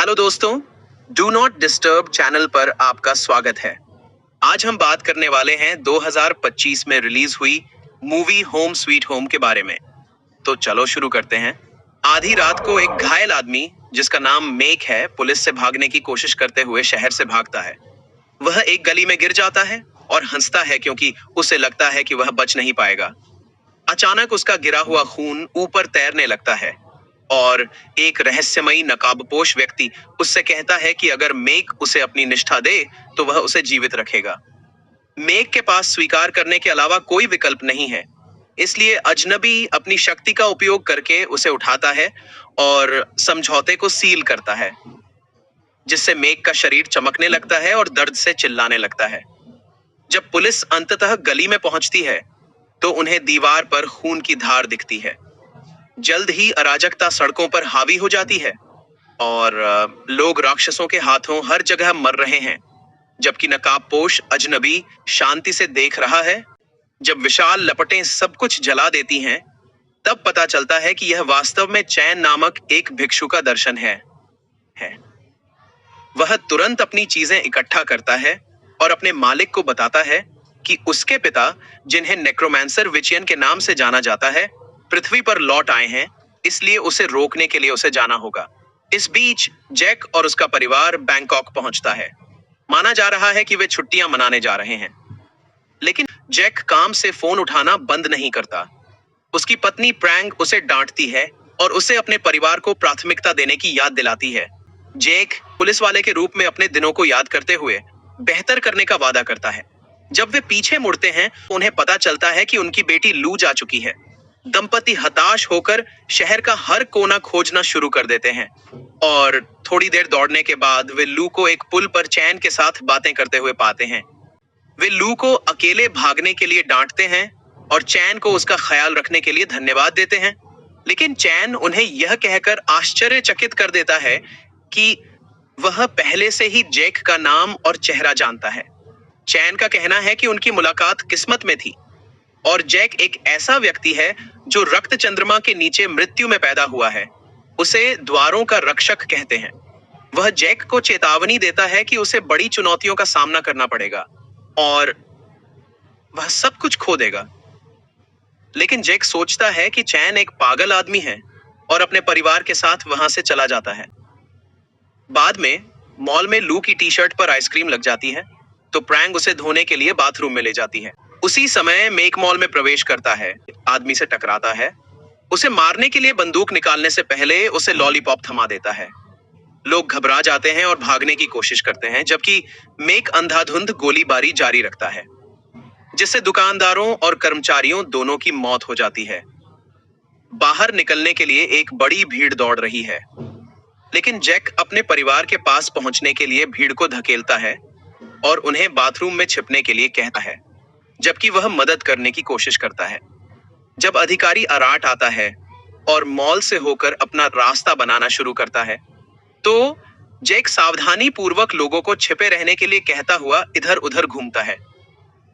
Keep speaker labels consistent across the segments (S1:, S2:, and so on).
S1: Hello दोस्तों, do not disturb channel पर आपका स्वागत है। आज हम बात करने वाले हैं 2025 में रिलीज हुई मूवी होम स्वीट होम के बारे में। तो चलो शुरू करते हैं। आधी रात को एक घायल आदमी जिसका नाम मेक है पुलिस से भागने की कोशिश करते हुए शहर से भागता है। वह एक गली में गिर जाता है और हंसता है क्योंकि उसे लगता है कि वह बच नहीं पाएगा। अचानक उसका गिरा हुआ खून ऊपर तैरने लगता है और एक रहस्यमयी नकाबपोश व्यक्ति उससे कहता है कि अगर मेक उसे अपनी निष्ठा दे तो वह उसे जीवित रखेगा। मेक के पास स्वीकार करने के अलावा कोई विकल्प नहीं है, इसलिए अजनबी अपनी शक्ति का उपयोग करके उसे उठाता है और समझौते को सील करता है, जिससे मेक का शरीर चमकने लगता है और दर्द से चिल्लाने लगता है। जब पुलिस अंततः गली में पहुंचती है तो उन्हें दीवार पर खून की धार दिखती है। जल्द ही अराजकता सड़कों पर हावी हो जाती है और लोग राक्षसों के हाथों हर जगह मर रहे हैं, जबकि नकाबपोश अजनबी शांति से देख रहा है। जब विशाल लपटें सब कुछ जला देती हैं, तब पता चलता है कि यह वास्तव में चैन नामक एक भिक्षु का दर्शन है। वह तुरंत अपनी चीजें इकट्ठा करता है और अपने मालिक को बताता है कि उसके पिता, जिन्हें नेक्रोमांसर विचियन के नाम से जाना जाता है, पृथ्वी पर लौट आए हैं, इसलिए उसे रोकने के लिए उसे जाना होगा। इस बीच जैक और उसका परिवार बैंकॉक पहुंचता है। माना जा रहा है कि वे छुट्टियां मनाने जा रहे हैं, लेकिन जैक काम से फोन उठाना बंद नहीं करता। उसकी पत्नी प्रैंग उसे डांटती है और उसे अपने परिवार को प्राथमिकता देने की याद दिलाती है। जैक पुलिस वाले के रूप में अपने दिनों को याद करते हुए बेहतर करने का वादा करता है। जब वे पीछे मुड़ते हैं, उन्हें पता चलता है कि उनकी बेटी लू जा चुकी है। दंपति हताश होकर शहर का हर कोना खोजना शुरू कर देते हैं और थोड़ी देर दौड़ने के बाद वे लू को एक पुल पर चैन के साथ बातें करते हुए पाते हैं। वे लू को अकेले भागने के लिए डांटते हैं और चैन को उसका ख्याल रखने के लिए धन्यवाद देते हैं, लेकिन चैन उन्हें यह कहकर आश्चर्यचकित कर देता है कि वह पहले से ही जैक का नाम और चेहरा जानता है। चैन का कहना है कि उनकी मुलाकात किस्मत में थी और जैक एक ऐसा व्यक्ति है जो रक्त चंद्रमा के नीचे मृत्यु में पैदा हुआ है। उसे द्वारों का रक्षक कहते हैं। वह जैक को चेतावनी देता है कि उसे बड़ी चुनौतियों का सामना करना पड़ेगा और वह सब कुछ खो देगा। लेकिन जैक सोचता है कि चैन एक पागल आदमी है और अपने परिवार के साथ वहां से चला जाता है। बाद में मॉल में लू की टी शर्ट पर आइसक्रीम लग जाती है, तो प्रैंग उसे धोने के लिए बाथरूम में ले जाती है। उसी समय मेक मॉल में प्रवेश करता है, आदमी से टकराता है। उसे मारने के लिए बंदूक निकालने से पहले उसे लॉलीपॉप थमा देता है। लोग घबरा जाते हैं और भागने की कोशिश करते हैं, जबकि मेक अंधाधुंध गोलीबारी जारी रखता है, जिससे दुकानदारों और कर्मचारियों दोनों की मौत हो जाती है। बाहर निकलने के लिए एक बड़ी भीड़ दौड़ रही है, लेकिन जैक अपने परिवार के पास पहुंचने के लिए भीड़ को धकेलता है और उन्हें बाथरूम में छिपने के लिए कहता है, जबकि वह मदद करने की कोशिश करता है। जब अधिकारी अराट आता है और मॉल से होकर अपना रास्ता बनाना शुरू करता है, तो जैक सावधानी पूर्वक लोगों को छिपे रहने के लिए कहता हुआ इधर उधर घूमता है।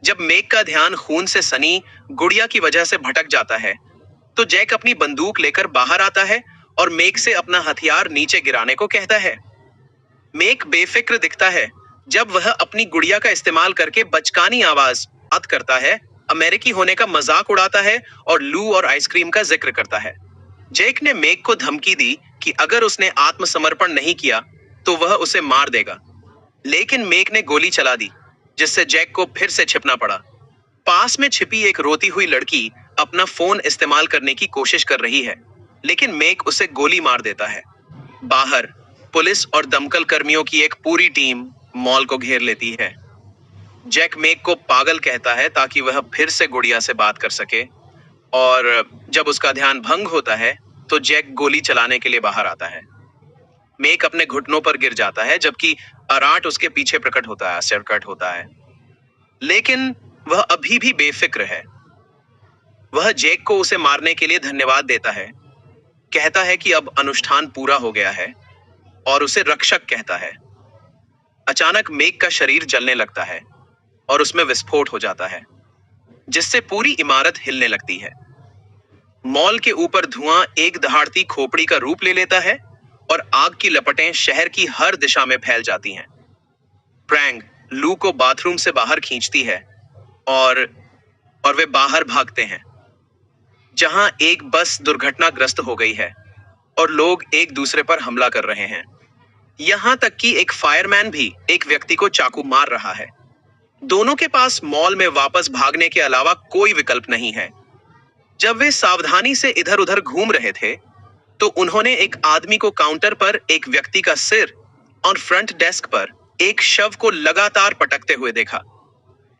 S1: जब मेक का ध्यान खून से सनी गुड़िया की वजह से भटक जाता है, तो जैक अपनी बंदूक लेकर बाहर आता है और मेक से अपना हथियार नीचे गिराने को कहता है। मेक बेफिक्र दिखता है जब वह अपनी गुड़िया का इस्तेमाल करके बचकानी आवाज बात करता है, अमेरिकी होने का मजाक उड़ाता है और लू और आइसक्रीम का जिक्र करता है। जैक ने मेक को धमकी दी कि अगर उसने आत्मसमर्पण नहीं किया तो वह उसे मार देगा, लेकिन मेक ने गोली चला दी, जिससे जैक को फिर से छिपना पड़ा। पास में छिपी एक रोती हुई लड़की अपना फोन इस्तेमाल करने की कोशिश कर रही है, लेकिन मेक उसे गोली मार देता है। बाहर पुलिस और दमकल कर्मियों की एक पूरी टीम मॉल को घेर लेती है। जैक मेक को पागल कहता है ताकि वह फिर से गुड़िया से बात कर सके, और जब उसका ध्यान भंग होता है तो जैक गोली चलाने के लिए बाहर आता है। मेक अपने घुटनों पर गिर जाता है, जबकि अराट उसके पीछे प्रकट होता है, लेकिन वह अभी भी बेफिक्र है। वह जैक को उसे मारने के लिए धन्यवाद देता है, कहता है कि अब अनुष्ठान पूरा हो गया है और उसे रक्षक कहता है। अचानक मेक का शरीर जलने लगता है और उसमें विस्फोट हो जाता है, जिससे पूरी इमारत हिलने लगती है। मॉल के ऊपर धुआं एक दहाड़ती खोपड़ी का रूप ले लेता है और आग की लपटें शहर की हर दिशा में फैल जाती हैं। प्रैंग लू को बाथरूम से बाहर खींचती है और वे बाहर भागते हैं, जहां एक बस दुर्घटनाग्रस्त हो गई है और लोग एक दूसरे पर हमला कर रहे हैं। यहां तक कि एक फायरमैन भी एक व्यक्ति को चाकू मार रहा है। दोनों के पास मॉल में वापस भागने के अलावा कोई विकल्प नहीं है। जब वे सावधानी से इधर उधर घूम रहे थे, तो उन्होंने एक आदमी को काउंटर पर एक व्यक्ति का सिर और फ्रंट डेस्क पर एक शव को लगातार पटकते हुए देखा।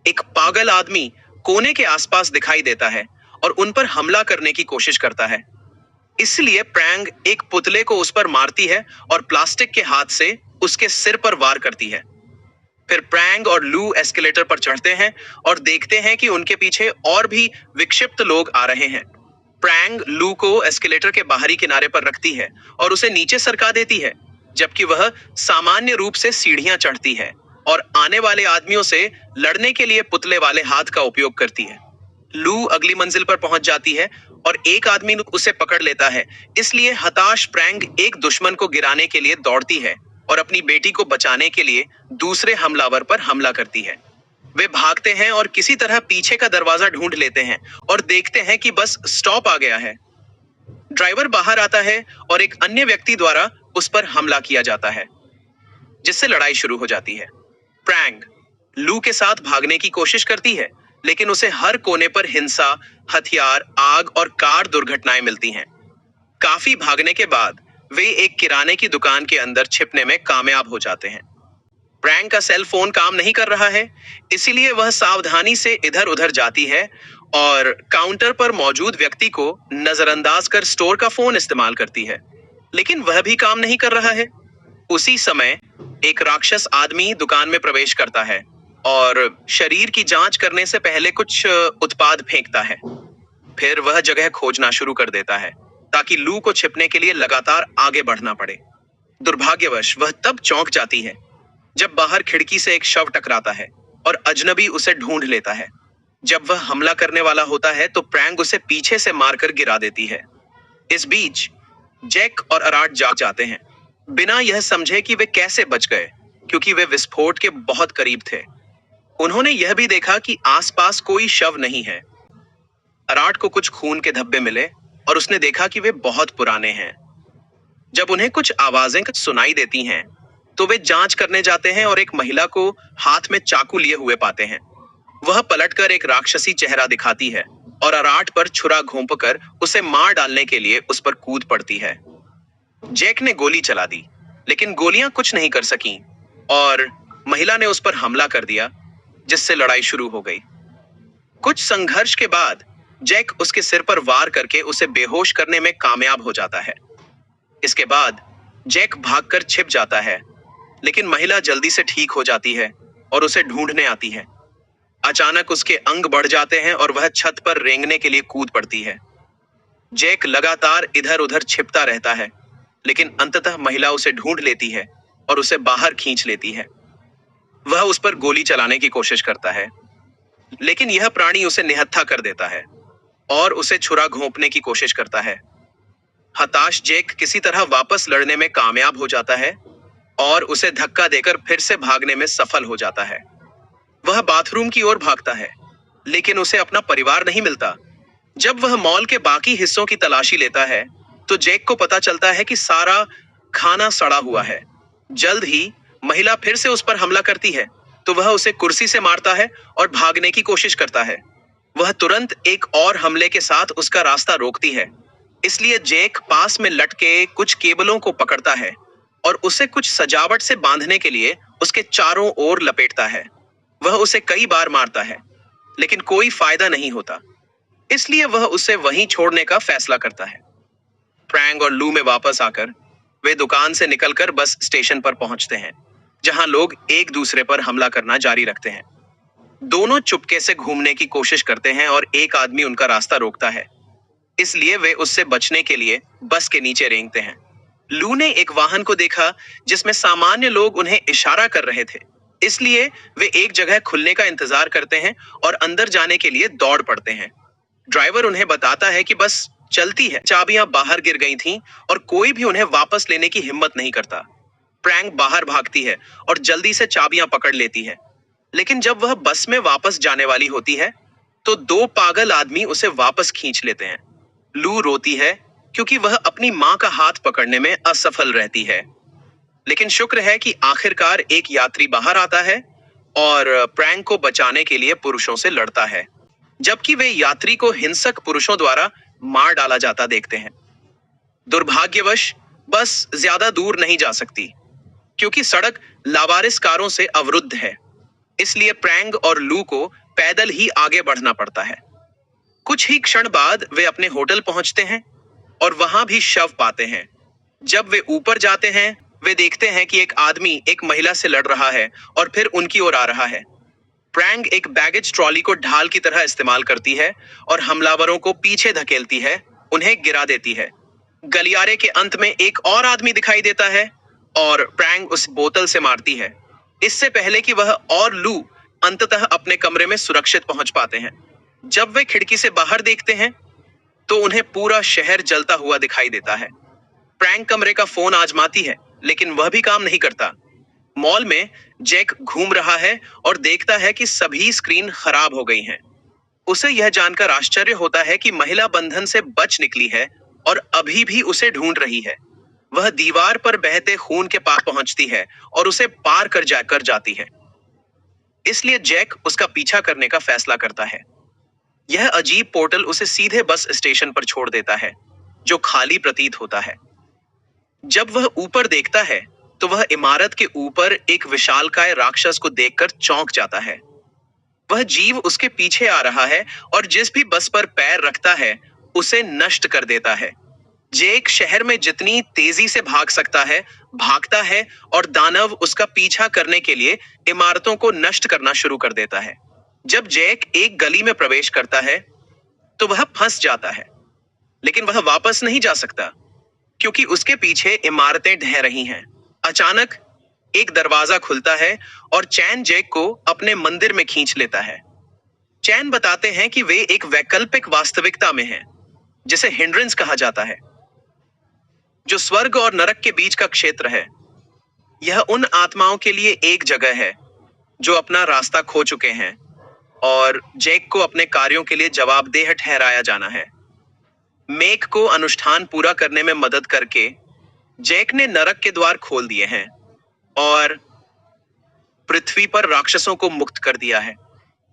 S1: एक पागल आदमी कोने के आसपास दिखाई देता है और उन पर हमला करने की कोशिश करता है। इसलिए प्रैंग एक पुतले को उस पर मारती है और प्लास्टिक के हाथ से उसके सिर पर वार करती है। फिर प्रैंग और लू एस्केलेटर पर चढ़ते हैं और देखते हैं कि उनके पीछे और भी विक्षिप्त लोग आ रहे हैं। प्रैंग लू को एस्केलेटर के बाहरी किनारे पर रखती है और उसे नीचे सरका देती है, जबकि वह सामान्य रूप से सीढ़ियां चढ़ती है और आने वाले आदमियों से लड़ने के लिए पुतले वाले हाथ का उपयोग करती है। लू अगली मंजिल पर पहुंच जाती है और एक आदमी उसे पकड़ लेता है। इसलिए हताश प्रैंग एक दुश्मन को गिराने के लिए दौड़ती है और अपनी बेटी को बचाने के लिए दूसरे हमलावर पर हमला करती है। वे भागते हैं और किसी तरह पीछे का दरवाजा ढूंढ लेते हैं और देखते हैं कि बस स्टॉप आ गया है। ड्राइवर बाहर आता है और एक अन्य व्यक्ति द्वारा उस पर हमला किया जाता है, जिससे लड़ाई शुरू हो जाती है। प्रैंग लू के साथ भागने की कोशिश करती है, लेकिन उसे हर कोने पर हिंसा, हथियार, आग और कार दुर्घटनाएं मिलती हैं। काफी भागने के बाद वे एक किराने की दुकान के अंदर छिपने में कामयाब हो जाते हैं। प्रैंग का सेल फोन काम नहीं कर रहा है, इसीलिए वह सावधानी से इधर उधर जाती है और काउंटर पर मौजूद व्यक्ति को नजरअंदाज कर स्टोर का फोन इस्तेमाल करती है, लेकिन वह भी काम नहीं कर रहा है। उसी समय एक राक्षस आदमी दुकान में प्रवेश करता है और शरीर की जांच करने से पहले कुछ उत्पाद फेंकता है। फिर वह जगह खोजना शुरू कर देता है ताकि लू को छिपने के लिए लगातार आगे बढ़ना पड़े। दुर्भाग्यवश वह तब चौंक जाती है जब बाहर खिड़की से एक शव टकराता है और अजनबी उसे ढूंढ लेता है। जब वह हमला करने वाला होता है तो प्रैंग उसे पीछे से मारकर गिरा देती है। इस बीच जैक और अराट जाग जाते हैं, बिना यह समझे कि वे कैसे बच गए, क्योंकि वे विस्फोट के बहुत करीब थे। उन्होंने यह भी देखा कि आसपास कोई शव नहीं है। अराट को कुछ खून के धब्बे मिले और उसने देखा कि वे बहुत पुराने हैं। जब उन्हें कुछ आवाजें सुनाई देती हैं, तो वे जांच करने जाते हैं और एक महिला को हाथ में चाकू लिए हुए पाते हैं। वह पलटकर एक राक्षसी चेहरा दिखाती है और अराट पर छुरा घोंपकर उसे मार डालने के लिए उस पर कूद पड़ती है। जैक ने गोली चला दी, लेकिन गोलियां कुछ नहीं कर सकीं और महिला ने उस पर हमला कर दिया, जिससे लड़ाई शुरू हो गई। कुछ संघर्ष के बाद जैक उसके सिर पर वार करके उसे बेहोश करने में कामयाब हो जाता है। इसके बाद जैक भागकर छिप जाता है, लेकिन महिला जल्दी से ठीक हो जाती है और उसे ढूंढने आती है। अचानक उसके अंग बढ़ जाते हैं और वह छत पर रेंगने के लिए कूद पड़ती है। जैक लगातार इधर उधर छिपता रहता है, लेकिन अंततः महिला उसे ढूंढ लेती है और उसे बाहर खींच लेती है। वह उस पर गोली चलाने की कोशिश करता है, लेकिन यह प्राणी उसे निहत्था कर देता है और उसे छुरा घोंपने की कोशिश करता है। हताश जैक किसी तरह वापस लड़ने में कामयाब हो जाता है और उसे धक्का देकर फिर से भागने में सफल हो जाता है। वह बाथरूम की ओर भागता है, लेकिन उसे अपना परिवार नहीं मिलता। जब वह मॉल के बाकी हिस्सों की तलाशी लेता है, तो जैक को पता चलता है कि सारा खाना सड़ा हुआ है। जल्द ही महिला फिर से उस पर हमला करती है, तो वह उसे कुर्सी से मारता है और भागने की कोशिश करता है। वह तुरंत एक और हमले के साथ उसका रास्ता रोकती है, इसलिए जैक पास में लटके कुछ केबलों को पकड़ता है और उसे कुछ सजावट से बांधने के लिए उसके चारों ओर लपेटता है। वह उसे कई बार मारता है, लेकिन कोई फायदा नहीं होता, इसलिए वह उसे वहीं छोड़ने का फैसला करता है। प्रैंग और लू में वापस आकर वे दुकान से निकलकर बस स्टेशन पर पहुंचते हैं, जहां लोग एक दूसरे पर हमला करना जारी रखते हैं। दोनों चुपके से घूमने की कोशिश करते हैं और एक आदमी उनका रास्ता रोकता है, इसलिए वे उससे बचने के लिए बस के नीचे रेंगते हैं। लू ने एक वाहन को देखा जिसमें सामान्य लोग उन्हें इशारा कर रहे थे, इसलिए वे एक जगह खुलने का इंतजार करते हैं और अंदर जाने के लिए दौड़ पड़ते हैं। ड्राइवर उन्हें बताता है कि बस चलती है। चाबियां बाहर गिर गई थीं और कोई भी उन्हें वापस लेने की हिम्मत नहीं करता। प्रैंक बाहर भागती है और जल्दी से चाबियां पकड़ लेती है। लेकिन जब वह बस में वापस जाने वाली होती है तो दो पागल आदमी उसे वापस खींच लेते हैं। लू रोती है क्योंकि वह अपनी मां का हाथ पकड़ने में असफल रहती है। लेकिन शुक्र है कि आखिरकार एक यात्री बाहर आता है और प्रैंक को बचाने के लिए पुरुषों से लड़ता है, जबकि वे यात्री को हिंसक पुरुषों द्वारा मार डाला जाता देखते हैं। दुर्भाग्यवश बस ज्यादा दूर नहीं जा सकती क्योंकि सड़क लावारिस कारों से अवरुद्ध है। इसलिए प्रैंग और लू को पैदल ही आगे बढ़ना पड़ता है। कुछ ही क्षण बाद वे अपने होटल पहुंचते हैं और वहां भी शव पाते हैं। जब वे ऊपर जाते हैं वे देखते हैं कि एक आदमी एक महिला से लड़ रहा है और फिर उनकी ओर आ रहा है। प्रैंग एक बैगेज ट्रॉली को ढाल की तरह इस्तेमाल करती है और हमलावरों को पीछे धकेलती है, उन्हें गिरा देती है। गलियारे के अंत में एक और आदमी दिखाई देता है और प्रैंग उस बोतल से मारती है, इससे पहले कि वह और लू अंततः अपने कमरे में सुरक्षित पहुंच पाते हैं। जब वे खिड़की से बाहर देखते हैं तो उन्हें पूरा शहर जलता हुआ दिखाई देता है। प्रैंक कमरे का फोन आजमाती है लेकिन वह भी काम नहीं करता। मॉल में जैक घूम रहा है और देखता है कि सभी स्क्रीन खराब हो गई हैं। उसे यह जानकर आश्चर्य होता है कि महिला बंधन से बच निकली है और अभी भी उसे ढूंढ रही है। वह दीवार पर बहते खून के पास पहुंचती है और उसे पार कर जाकर जाती है। इसलिए जैक उसका पीछा करने का फैसला करता है। यह अजीब पोर्टल उसे सीधे बस स्टेशन पर छोड़ देता है, जो खाली प्रतीत होता है। जब वह ऊपर देखता है तो वह इमारत के ऊपर एक विशालकाय राक्षस को देखकर चौंक जाता है। वह जीव उसके पीछे आ रहा है और जिस भी बस पर पैर रखता है उसे नष्ट कर देता है। जेक शहर में जितनी तेजी से भाग सकता है भागता है और दानव उसका पीछा करने के लिए इमारतों को नष्ट करना शुरू कर देता है। जब जैक एक गली में प्रवेश करता है तो वह फंस जाता है, लेकिन वह वापस नहीं जा सकता क्योंकि उसके पीछे इमारतें ढह रही हैं। अचानक एक दरवाजा खुलता है और चैन जैक को अपने मंदिर में खींच लेता है। चैन बताते हैं कि वे एक वैकल्पिक वास्तविकता में हैं, जिसे हिंड्रेंस कहा जाता है, जो स्वर्ग और नरक के बीच का क्षेत्र है। यह उन आत्माओं के लिए एक जगह है जो अपना रास्ता खो चुके हैं और जैक को अपने कार्यों के लिए जवाबदेह ठहराया जाना है। मेक को अनुष्ठान पूरा करने में मदद करके जैक ने नरक के द्वार खोल दिए हैं और पृथ्वी पर राक्षसों को मुक्त कर दिया है।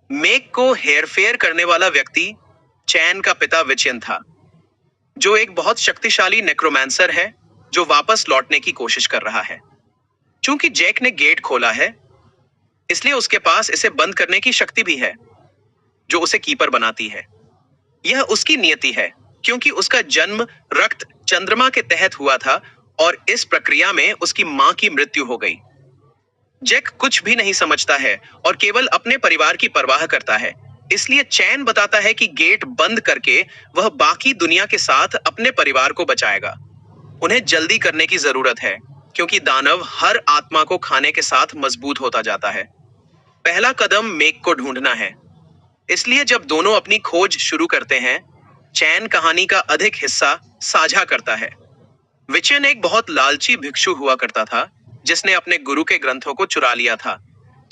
S1: मेक को हेरफेर करने वाला व्यक्ति चैन का पिता विचियन था, जो एक बहुत शक्तिशाली नेक्रोमांसर है जो वापस लौटने की कोशिश कर रहा है। चूंकि जैक ने गेट खोला है इसलिए उसके पास इसे बंद करने की शक्ति भी है, जो उसे कीपर बनाती है। यह उसकी नियति है क्योंकि उसका जन्म रक्त चंद्रमा के तहत हुआ था और इस प्रक्रिया में उसकी मां की मृत्यु हो गई। जैक कुछ भी नहीं समझता है और केवल अपने परिवार की परवाह करता है। इसलिए चैन बताता है कि गेट बंद करके वह बाकी दुनिया के साथ अपने परिवार को बचाएगा। उन्हें जल्दी करने की जरूरत है क्योंकि दानव हर आत्मा को खाने के साथ मजबूत होता जाता है। पहला कदम मेक को ढूंढना है। इसलिए जब दोनों अपनी खोज शुरू करते हैं, चैन कहानी का अधिक हिस्सा साझा करता है। विचियन एक बहुत लालची भिक्षु हुआ करता था जिसने अपने गुरु के ग्रंथों को चुरा लिया था,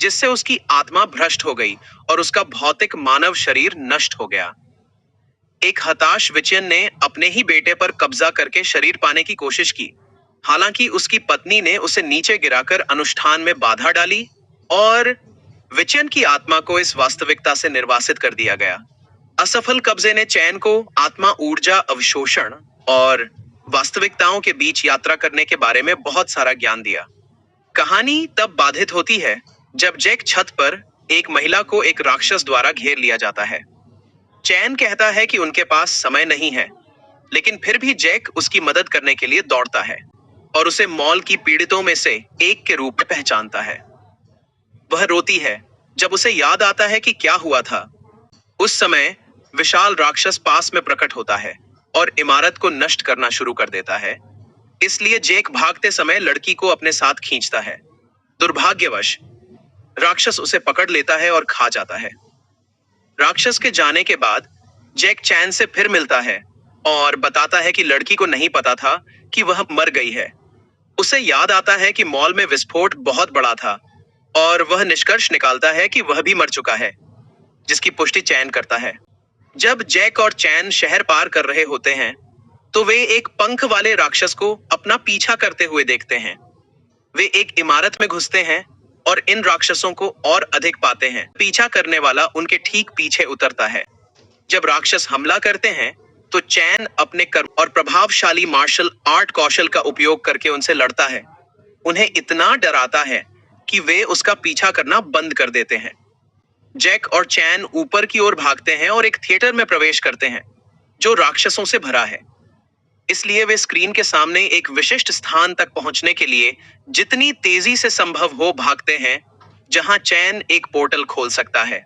S1: जिससे उसकी आत्मा भ्रष्ट हो गई और उसका भौतिक मानव शरीर नष्ट हो गया। एक हताश विचियन ने अपने ही बेटे पर कब्जा करके शरीर पाने की कोशिश की। हालांकि उसकी पत्नी ने उसे नीचे गिराकर अनुष्ठान में बाधा डाली और विचियन की आत्मा को इस वास्तविकता से निर्वासित कर दिया गया। असफल कब्जे ने चैन को आत्मा ऊर्जा अवशोषण और वास्तविकताओं के बीच यात्रा करने के बारे में बहुत सारा ज्ञान दिया। कहानी तब बाधित होती है जब जैक छत पर एक महिला को एक राक्षस द्वारा घेर लिया जाता है। चैन कहता है कि उनके पास समय नहीं है, लेकिन फिर भी जैक उसकी मदद करने के लिए दौड़ता है और उसे मॉल की पीड़ितों में से एक के रूप में पहचानता है। वह रोती है जब उसे याद आता है कि क्या हुआ था। उस समय विशाल राक्षस पास में प्रकट होता है और इमारत को नष्ट करना शुरू कर देता है। इसलिए जैक भागते समय लड़की को अपने साथ खींचता है। दुर्भाग्यवश राक्षस उसे पकड़ लेता है और खा जाता है। राक्षस के जाने के बाद जैक चैन से फिर मिलता है और बताता है कि लड़की को नहीं पता था कि वह मर गई है। उसे याद आता है कि मॉल में विस्फोट बहुत बड़ा था और वह निष्कर्ष निकालता है कि वह भी मर चुका है, जिसकी पुष्टि चैन करता है। जब जैक और चैन शहर पार कर रहे होते हैं तो वे एक पंख वाले राक्षस को अपना पीछा करते हुए देखते हैं। वे एक इमारत में घुसते हैं और इन राक्षसों को और अधिक पाते हैं। पीछा करने वाला उनके ठीक पीछे उतरता है। जब राक्षस हमला करते हैं तो चैन अपने कर्म और प्रभावशाली मार्शल आर्ट कौशल का उपयोग करके उनसे लड़ता है। उन्हें इतना डराता है कि वे उसका पीछा करना बंद कर देते हैं। जैक और चैन ऊपर की ओर भागते हैं और एक थिएटर में प्रवेश करते हैं जो राक्षसों से भरा है। इसलिए वे स्क्रीन के सामने एक विशिष्ट स्थान तक पहुंचने के लिए जितनी तेजी से संभव हो भागते हैं, जहां चैन एक पोर्टल खोल सकता है।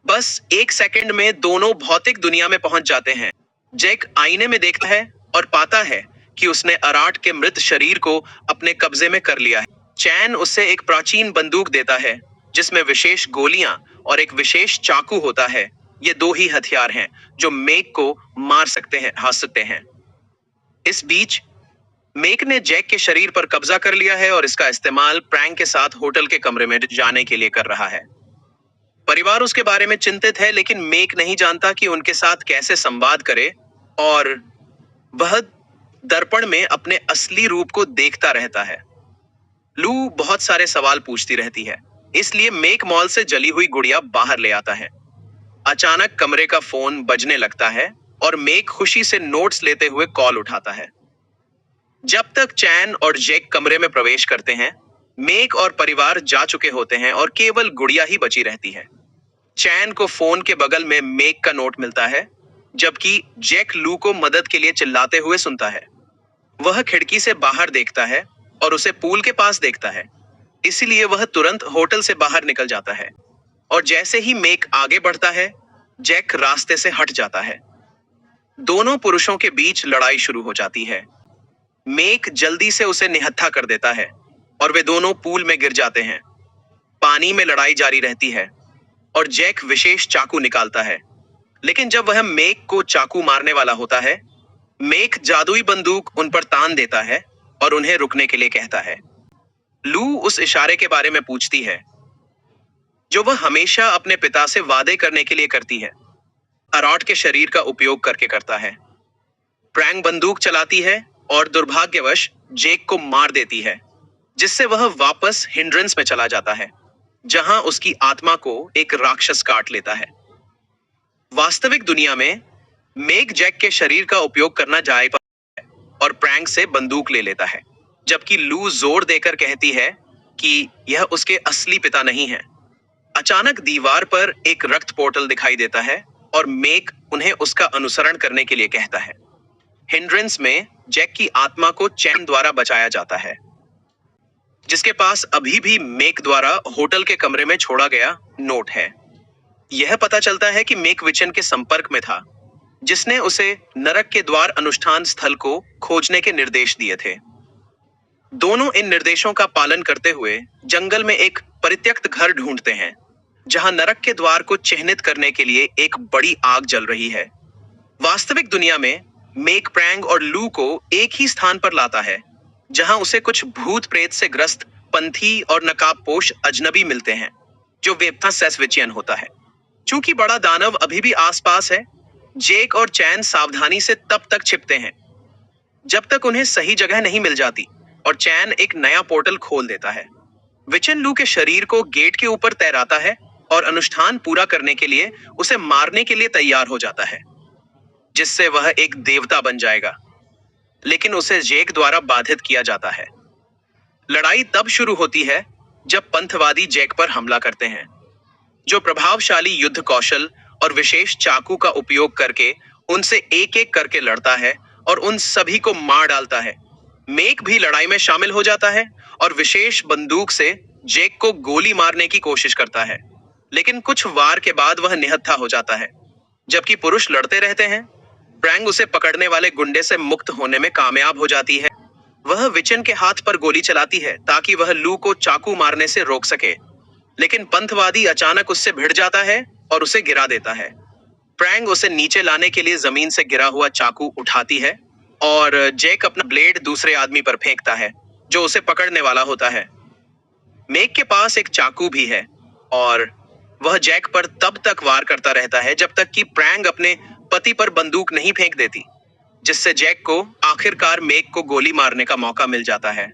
S1: बस एक सेकंड में दोनों भौतिक दुनिया में पहुंच जाते हैं। जैक आईने में देखता है और पाता है कि उसने अराट के मृत शरीर को अपने कब्जे में कर लिया है। चैन उसे एक प्राचीन बंदूक देता है जिसमें विशेष गोलियां और एक विशेष चाकू होता है। ये दो ही हथियार हैं जो मेक को मार सकते हैं। इस बीच मेक ने जैक के शरीर पर कब्जा कर लिया है और इसका इस्तेमाल प्रैंक के साथ होटल के कमरे में जाने के लिए कर रहा है। परिवार उसके बारे में चिंतित है, लेकिन मेक नहीं जानता कि उनके साथ कैसे संवाद करे और वह दर्पण में अपने असली रूप को देखता रहता है। लू बहुत सारे सवाल पूछती रहती है, इसलिए मेक मॉल से जली हुई गुड़िया बाहर ले आता है। अचानक कमरे का फोन बजने लगता है और मेक खुशी से नोट्स लेते हुए कॉल उठाता है। जब तक चैन और जैक कमरे में प्रवेश करते हैं, मेक और परिवार जा चुके होते हैं और केवल गुड़िया ही बची रहती है। चैन को फोन के बगल में मेक का नोट मिलता है, जबकि जैक लू को मदद के लिए चिल्लाते हुए सुनता है। वह खिड़की से बाहर देखता है और उसे पूल के पास देखता है, इसलिए वह तुरंत होटल से बाहर निकल जाता है। और जैसे ही मेक आगे बढ़ता है, जैक रास्ते से हट जाता है। दोनों पुरुषों के बीच लड़ाई शुरू हो जाती है। मेक जल्दी से उसे निहत्था कर देता है और वे दोनों पूल में गिर जाते हैं। पानी में लड़ाई जारी रहती है और जैक विशेष चाकू निकालता है, लेकिन जब वह मेक को चाकू मारने वाला होता है, मेक जादुई बंदूक उन पर तान देता है और उन्हें रुकने के लिए कहता है। लू उस इशारे के बारे में पूछती है जो वह हमेशा अपने पिता से वादे करने के लिए करती है। अराट के शरीर का उपयोग करके करता है। प्रैंक बंदूक चलाती है और दुर्भाग्यवश जैक को मार देती है, जिससे वह वापस हिंड्रेंस में चला जाता है, जहां उसकी आत्मा को एक राक्षस काट लेता है। वास्तविक दुनिया में मेक जैक के शरीर का उपयोग करना जायज है और प्रैंक से बंदूक ले लेता है, जबकि लू जोर देकर कहती है कि यह उसके असली पिता नहीं है। अचानक दीवार पर एक रक्त पोर्टल दिखाई देता है और मेक उन्हें उसका अनुसरण करने के लिए कहता है। हिंड्रेंस में जैक की आत्मा को चैन द्वारा बचाया जाता है, जिसके पास अभी भी मेक द्वारा होटल के कमरे में छोड़ा गया नोट है। यह पता चलता है कि मेक विचन के संपर्क में था, जिसने उसे नरक के द्वार अनुष्ठान स्थल को खोजने के निर्देश दिए थे। दोनों इन निर्देशों का पालन करते हुए जंगल में एक परित्यक्त घर ढूंढते हैं, जहां नरक के द्वार को चिह्नित करने के लिए एक बड़ी आग जल रही है। वास्तविक दुनिया में मेक प्रैंग और लू को एक ही स्थान पर लाता है, जहां उसे कुछ भूत प्रेत से ग्रस्त पंथी और नकाबपोश अजनबी मिलते हैं, जो वेप्था सेस्विचियन होता है। चूंकि बड़ा दानव अभी भी आसपास है, जैक और चैन सावधानी से तब तक छिपते हैं जब तक उन्हें सही जगह नहीं मिल जाती और चैन एक नया पोर्टल खोल देता है। विचन लू के शरीर को गेट के ऊपर तैराता है और अनुष्ठान पूरा करने के लिए उसे मारने के लिए तैयार हो जाता है, जिससे वह एक देवता बन जाएगा, लेकिन उसे जैक द्वारा बाधित किया जाता है। लड़ाई तब शुरू होती है जब पंथवादी जैक पर हमला करते हैं, जो प्रभावशाली युद्ध कौशल और विशेष चाकू का उपयोग करके उनसे एक एक करके लड़ता है और उन सभी को मार डालता है। मेक भी लड़ाई में शामिल हो जाता है और विशेष बंदूक से जैक को गोली मारने की कोशिश करता है, लेकिन कुछ वार के बाद वह निहत्था हो जाता है। जबकि पुरुष लड़ते रहते हैं, प्रैंग उसे पकड़ने वाले गुंडे से मुक्त होने में कामयाब हो जाती है। वह विचन के हाथ पर गोली चलाती है ताकि वह लू को चाकू मारने से रोक सके, लेकिन पंथवादी अचानक उससे भिड़ जाता है और उसे गिरा देता है। प्रैंग उसे नीचे लाने के लिए जमीन से गिरा हुआ चाकू उठाती है और जैक अपना ब्लेड दूसरे आदमी पर फेंकता है जो उसे पकड़ने वाला होता है। मेग के पास एक चाकू भी है और वह जैक पर तब तक वार करता रहता है जब तक कि प्रैंग अपने पति पर बंदूक नहीं फेंक देती, जिससे जैक को आखिरकार मेग को गोली मारने का मौका मिल जाता है।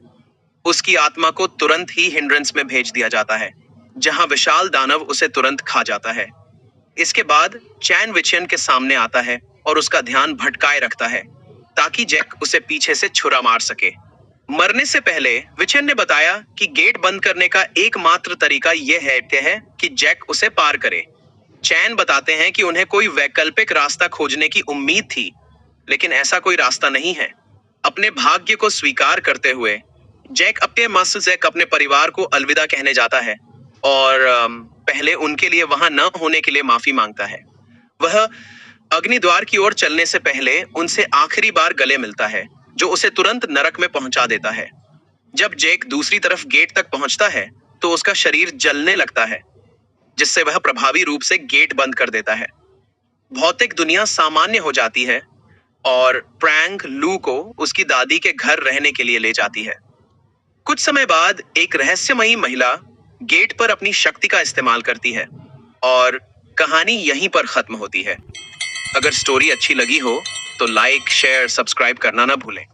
S1: उसकी आत्मा को तुरंत ही हिंड्रेंस में भेज दिया जाता है, जहां विशाल दानव उसे तुरंत खा जाता है। इसके बाद चैन विचियन के सामने आता है और उसका ध्यान भटकाए रखता है ताकि जैक उसे पीछे से छुरा मार सके। मरने से पहले विचियन ने बताया कि गेट बंद करने का एकमात्र तरीका यह है कि जैक उसे पार करे। चैन बताते हैं कि उन्हें कोई वैकल्पिक रास्ता खोजने की उम्मीद थी, लेकिन ऐसा कोई रास्ता नहीं है। अपने भाग्य को स्वीकार करते हुए जैक अपने परिवार को अलविदा कहने जाता है और पहले उनके लिए वहां न होने के लिए माफी मांगता है। वह अग्निद्वार की ओर चलने से पहले उनसे आखिरी बार गले मिलता है, जो उसे तुरंत नरक में पहुंचा देता है। जब जैक दूसरी तरफ गेट तक पहुंचता है तो उसका शरीर जलने लगता है, जिससे वह प्रभावी रूप से गेट बंद कर देता है। भौतिक दुनिया सामान्य हो जाती है और प्रैंग लू को उसकी दादी के घर रहने के लिए ले जाती है। कुछ समय बाद एक रहस्यमयी महिला गेट पर अपनी शक्ति का इस्तेमाल करती है और कहानी यहीं पर खत्म होती है। अगर स्टोरी अच्छी लगी हो तो लाइक, शेयर, सब्सक्राइब करना ना भूलें।